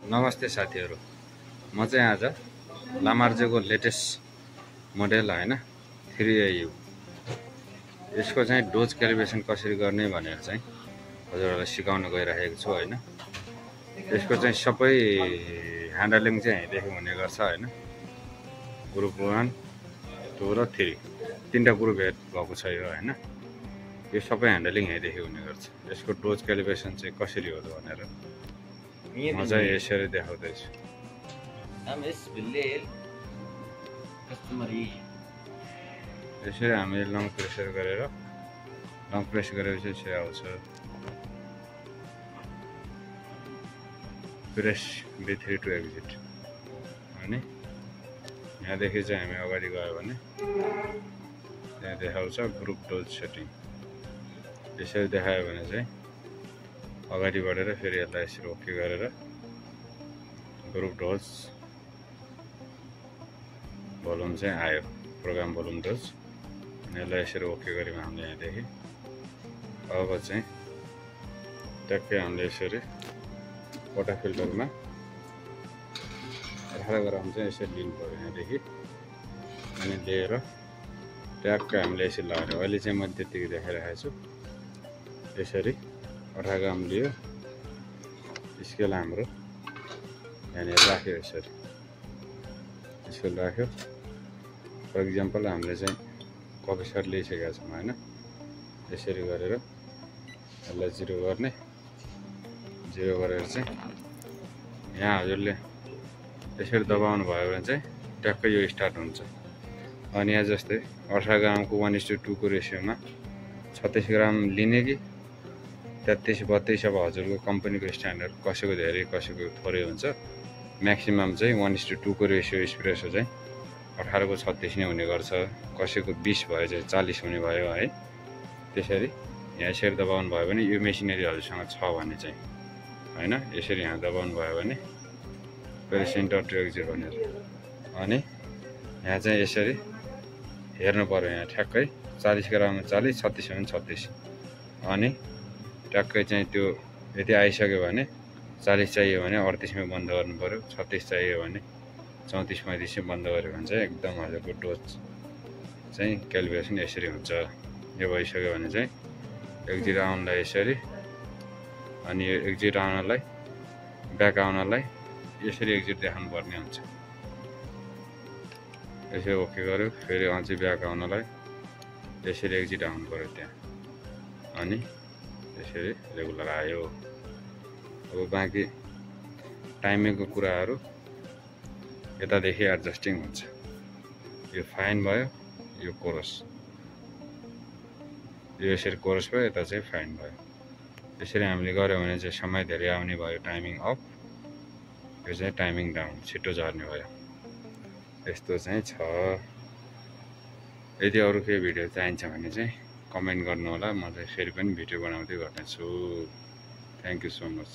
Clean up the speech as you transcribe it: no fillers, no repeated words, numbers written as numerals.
नमस्ते साथीहरु, म चाहिँ आज लामार्जेको लेटेस्ट मोडेल हैन 3AU यसको चाहिँ डोज क्यालिब्रेसन कसरी गर्ने भनेर चाहिँ हजुरहरुलाई सिकाउन गइराखेको छु हैन। यसको चाहिँ सबै ह्यान्डलिङ चाहिँ यहीँदेखि हुने गर्छ हैन। ग्रुप 1, 2 र 3 तीनटा ग्रुप एड भएको छ यो हैन। यो सबै ह्यान्डलिङ यहीँदेखि हुने गर्छ। यसको डोज क्यालिब्रेसन चाहिँ कसरी हो भनेर म चाहिँ यसरी देखाउँदैछु। यसरी हामीले लङ प्रेस गरेपछि यसरी आउँछ। प्रेस B3 टु एक्जिट अनि यहाँदेखि चाहिँ हामी अगाडि गयो भने यहाँ देखाउँछ ग्रुप डोज सेटिङ। यसरी देखायो भने चाहिँ अगाडि बढेर फेरि यसलाई यसरी ओके गरेर ग्रुप डोज भोल्युम चाहिँ आयो, प्रोग्राम भोल्युम डोज। अनि यसलाई यसरी ओके गर्यौँ हामीले यहाँदेखि। अब चाहिँ ट्याक्कै हामीले यसरी वटा फिल्टरमा 18 ग्राम चाहिँ यसरी लिनु पर्यो यहाँदेखि। अनि लिएर ट्याक्कै हामीले यसरी लगाएर अहिले चाहिँ मैले त्यतिकै देखाइरहेको छु। यसरी 18 ग्राम लियो, स्केल हाम्रो यहाँनिर राख्यो। यसरी राख्यो। फर इक्जाम्पल हामीले चाहिँ कफी सर्ट लिइसकेका छौँ हैन। यसरी गरेर यसलाई 0 गर्ने, 0 गरेर चाहिँ यहाँ हजुरले यसरी दबाउनु भयो भने चाहिँ ट्याक्कै यो स्टार्ट हुन्छ। अनि यहाँ जस्तै 18 ग्रामको 1:2 को रेसियोमा 36 ग्राम लिने कि 33-32 अब हजुरको कम्पनीको स्ट्यान्डर्ड कसैको धेरै कसैको थोरै हुन्छ। म्याक्सिमम चाहिँ 1:2 को रेसियो एस्प्रेसो चाहिँ 18 को 36 नै हुने गर्छ। कसैको 20 भयो चाहिँ 40 हुने भयो है। त्यसरी यहाँ यसरी दबाउनु भयो भने यो मेसिनरी हजुरसँग छ भने चाहिँ हैन, यसरी यहाँ दबाउनु भयो भने फेरि सेन्टर टु एक्जिट भनेर अनि यहाँ चाहिँ यसरी हेर्नु पर्यो। यहाँ ठ्याक्कै 40 ग्राममा 40, 36 भने 36 अनि ट्याक्कै चाहिँ त्यो यति आइसक्यो भने 40 चाहियो भने 38 मा बन्द गर्नु पर्यो। 36 चाहियो भने 34-35 मा बन्द गर्यो भने चाहिँ एकदम हजुरको डोज चाहिँ क्यालिब्रेसन यसरी हुन्छ। यो भइसक्यो भने चाहिँ एक्जिट आउनलाई यसरी अनि एक्जिट आउनलाई ब्याक आउनलाई यसरी एक्जिट देखाउनु पर्ने हुन्छ। यसरी ओके गर्यो, फेरि अझै ब्याक आउनलाई यसरी एक्जिट आउनु पर्यो त्यहाँ अनि यसरी रेगुलर आयो। अब बाँकी टाइमिङको कुराहरू यतादेखि एडजस्टिङ हुन्छ। यो फाइन भयो, यो कोरस, यो यसरी कोरस भयो, यता चाहिँ फाइन भयो। यसरी हामीले गर्यो भने चाहिँ समय धेरै आउने भयो, टाइमिङ अफ, यो चाहिँ टाइमिङ डाउन, छिटो झर्ने भयो। यस्तो चाहिँ छ। यदि अरू केही भिडियो चाहिन्छ भने चाहिँ कमेन्ट गर्नु होला, म चाहिँ फेरि पनि भिडियो बनाउँदै गर्नेछु। Thank you so much.